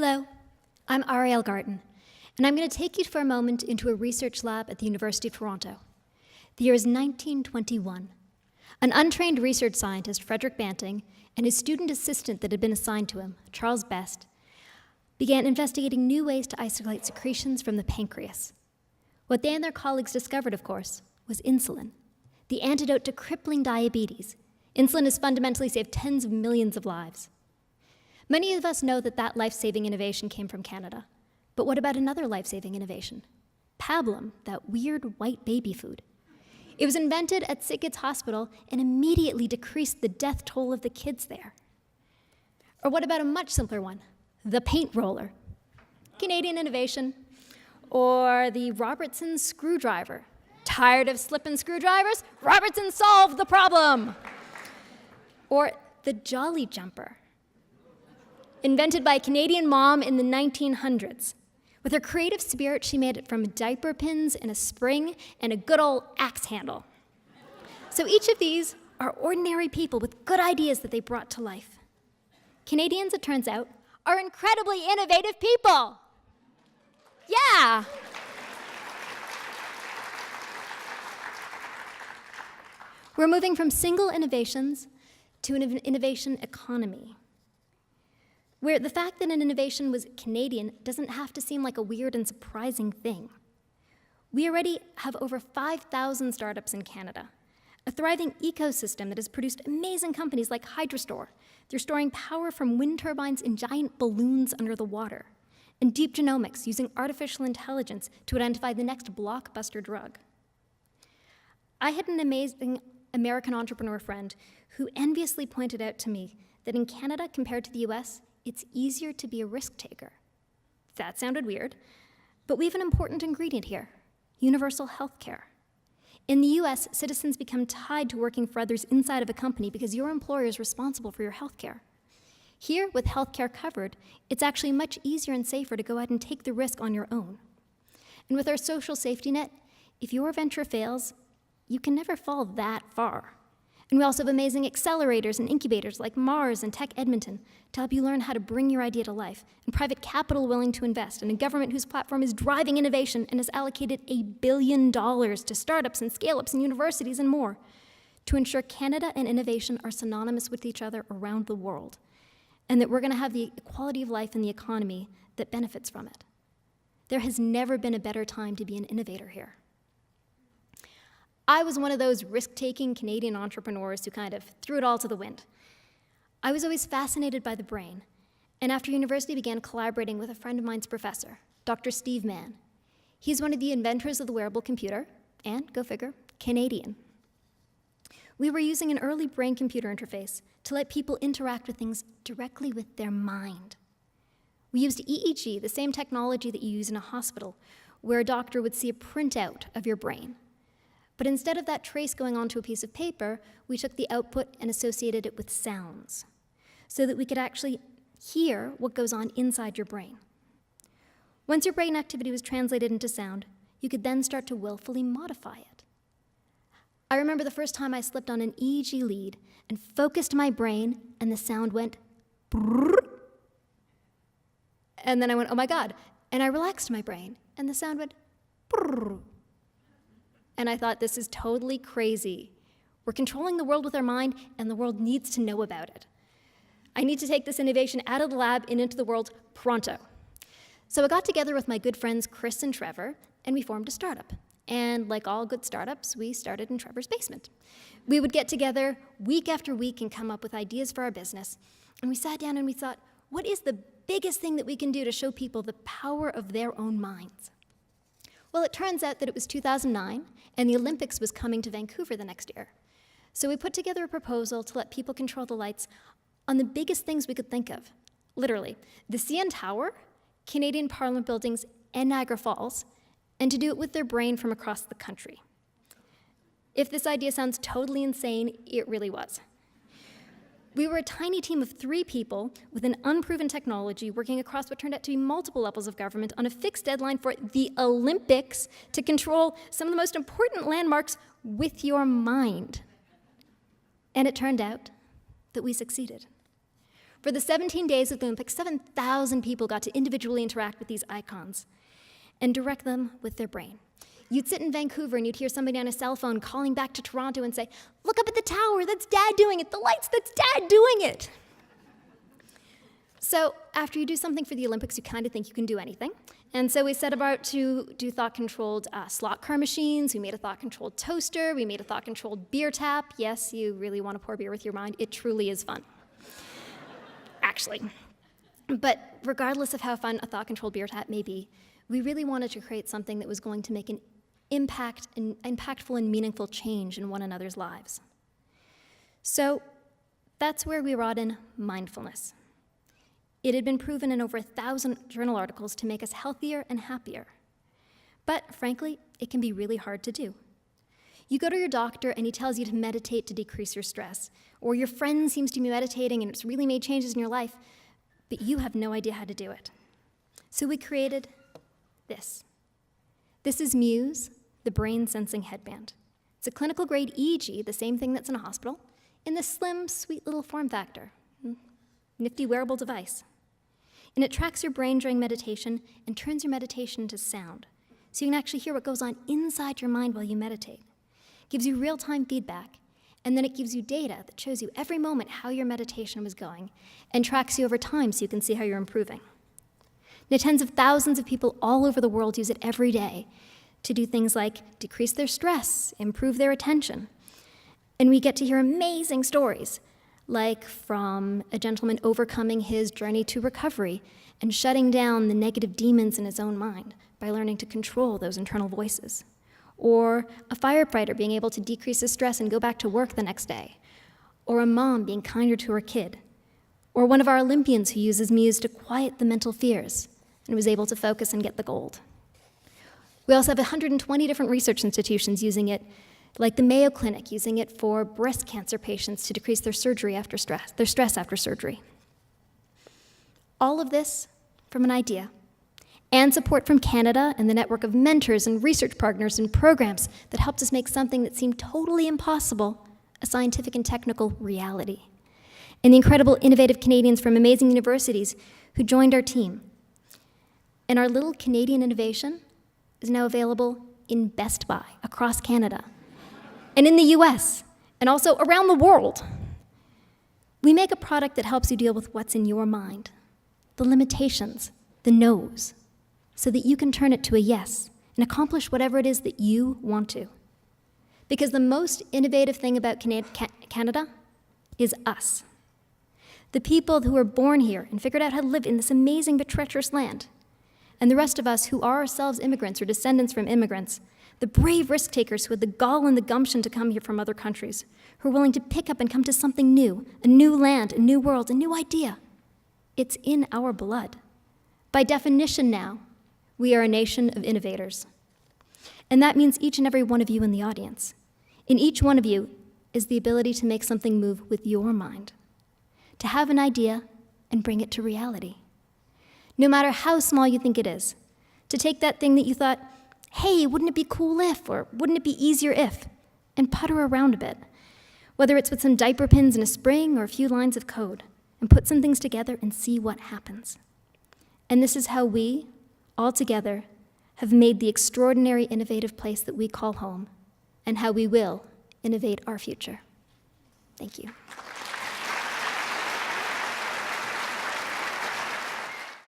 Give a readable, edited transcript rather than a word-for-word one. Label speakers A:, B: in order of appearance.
A: Hello, I'm Ariel Garten, and I'm going to take you for a moment into a research lab at the University of Toronto. The year is 1921. An untrained research scientist, Frederick Banting, and his student assistant that had been assigned to him, Charles Best, began investigating new ways to isolate secretions from the pancreas. What they and their colleagues discovered, of course, was insulin, the antidote to crippling diabetes. Insulin has fundamentally saved tens of millions of lives. Many of us know that that life-saving innovation came from Canada. But what about another life-saving innovation? Pablum, that weird white baby food. It was invented at Sick Kids Hospital and immediately decreased the death toll of the kids there. Or what about a much simpler one? The paint roller. Canadian innovation. Or the Robertson screwdriver. Tired of slipping screwdrivers? Robertson solved the problem. Or the Jolly Jumper. Invented by a Canadian mom in the 1900s. With her creative spirit, she made it from diaper pins and a spring and a good old axe handle. So each of these are ordinary people with good ideas that they brought to life. Canadians, it turns out, are incredibly innovative people. Yeah. We're moving from single innovations to an innovation economy, where the fact that an innovation was Canadian doesn't have to seem like a weird and surprising thing. We already have over 5,000 startups in Canada, a thriving ecosystem that has produced amazing companies like Hydrostore. They're storing power from wind turbines in giant balloons under the water, and Deep Genomics using artificial intelligence to identify the next blockbuster drug. I had an amazing American entrepreneur friend who enviously pointed out to me that in Canada, compared to the US, it's easier to be a risk taker. That sounded weird, but we have an important ingredient here: universal health care. In the US, citizens become tied to working for others inside of a company because your employer is responsible for your health care. Here, with health care covered, it's actually much easier and safer to go out and take the risk on your own. And with our social safety net, if your venture fails, you can never fall that far. And we also have amazing accelerators and incubators like Mars and Tech Edmonton to help you learn how to bring your idea to life, and private capital willing to invest, and a government whose platform is driving innovation and has allocated $1 billion to startups and scale-ups and universities and more to ensure Canada and innovation are synonymous with each other around the world, and that we're going to have the quality of life and the economy that benefits from it. There has never been a better time to be an innovator here. I was one of those risk-taking Canadian entrepreneurs who kind of threw it all to the wind. I was always fascinated by the brain, and after university began collaborating with a friend of mine's professor, Dr. Steve Mann. He's one of the inventors of the wearable computer, and, go figure, Canadian. We were using an early brain-computer interface to let people interact with things directly with their mind. We used EEG, the same technology that you use in a hospital, where a doctor would see a printout of your brain. But instead of that trace going onto a piece of paper, we took the output and associated it with sounds so that we could actually hear what goes on inside your brain. Once your brain activity was translated into sound, you could then start to willfully modify it. I remember the first time I slipped on an EEG lead and focused my brain, and the sound went brrrr. And then I went, oh my God, and I relaxed my brain, and the sound went brrrr. And I thought, this is totally crazy. We're controlling the world with our mind, and the world needs to know about it. I need to take this innovation out of the lab and into the world pronto. So I got together with my good friends Chris and Trevor, and we formed a startup. And like all good startups, we started in Trevor's basement. We would get together week after week and come up with ideas for our business. And we sat down and we thought, what is the biggest thing that we can do to show people the power of their own minds? Well, it turns out that it was 2009, and the Olympics was coming to Vancouver the next year. So we put together a proposal to let people control the lights on the biggest things we could think of. Literally, the CN Tower, Canadian Parliament buildings, and Niagara Falls, and to do it with their brain from across the country. If this idea sounds totally insane, it really was. We were a tiny team of 3 people with an unproven technology working across what turned out to be multiple levels of government on a fixed deadline for the Olympics to control some of the most important landmarks with your mind. And it turned out that we succeeded. For the 17 days of the Olympics, 7,000 people got to individually interact with these icons and direct them with their brain. You'd sit in Vancouver and you'd hear somebody on a cell phone calling back to Toronto and say, "Look up at the tower, that's Dad doing it, the lights, that's Dad doing it." So after you do something for the Olympics, you kind of think you can do anything. And so we set about to do thought-controlled slot car machines. We made a thought-controlled toaster. We made a thought-controlled beer tap. Yes, you really want to pour beer with your mind. It truly is fun, actually. But regardless of how fun a thought-controlled beer tap may be, we really wanted to create something that was going to make an impactful and meaningful change in one another's lives. So that's where we brought in mindfulness. It had been proven in over 1,000 journal articles to make us healthier and happier. But frankly, it can be really hard to do. You go to your doctor and he tells you to meditate to decrease your stress, or your friend seems to be meditating and it's really made changes in your life, but you have no idea how to do it. So we created this. This is Muse, the brain sensing headband. It's a clinical grade EEG, the same thing that's in a hospital, in this slim, sweet little form factor. Nifty wearable device. And it tracks your brain during meditation and turns your meditation into sound, so you can actually hear what goes on inside your mind while you meditate. It gives you real-time feedback, and then it gives you data that shows you every moment how your meditation was going and tracks you over time so you can see how you're improving. Now, tens of thousands of people all over the world use it every day to do things like decrease their stress, improve their attention. And we get to hear amazing stories, like from a gentleman overcoming his journey to recovery and shutting down the negative demons in his own mind by learning to control those internal voices. Or a firefighter being able to decrease his stress and go back to work the next day. Or a mom being kinder to her kid. Or one of our Olympians who uses Muse to quiet the mental fears and was able to focus and get the gold. We also have 120 different research institutions using it, like the Mayo Clinic using it for breast cancer patients to decrease their stress after surgery. All of this from an idea, and support from Canada and the network of mentors and research partners and programs that helped us make something that seemed totally impossible a scientific and technical reality. And the incredible innovative Canadians from amazing universities who joined our team. And our little Canadian innovation is now available in Best Buy across Canada, and in the US, and also around the world. We make a product that helps you deal with what's in your mind, the limitations, the no's, so that you can turn it to a yes and accomplish whatever it is that you want to. Because the most innovative thing about Canada is us. The people who were born here and figured out how to live in this amazing but treacherous land. And the rest of us who are ourselves immigrants or descendants from immigrants, the brave risk takers who had the gall and the gumption to come here from other countries, who are willing to pick up and come to something new, a new land, a new world, a new idea. It's in our blood. By definition now, we are a nation of innovators. And that means each and every one of you in the audience. In each one of you is the ability to make something move with your mind, to have an idea and bring it to reality. No matter how small you think it is, to take that thing that you thought, hey, wouldn't it be cool if, or wouldn't it be easier if, and putter around a bit, whether it's with some diaper pins and a spring or a few lines of code, and put some things together and see what happens. And this is how we, all together, have made the extraordinary innovative place that we call home, and how we will innovate our future. Thank you.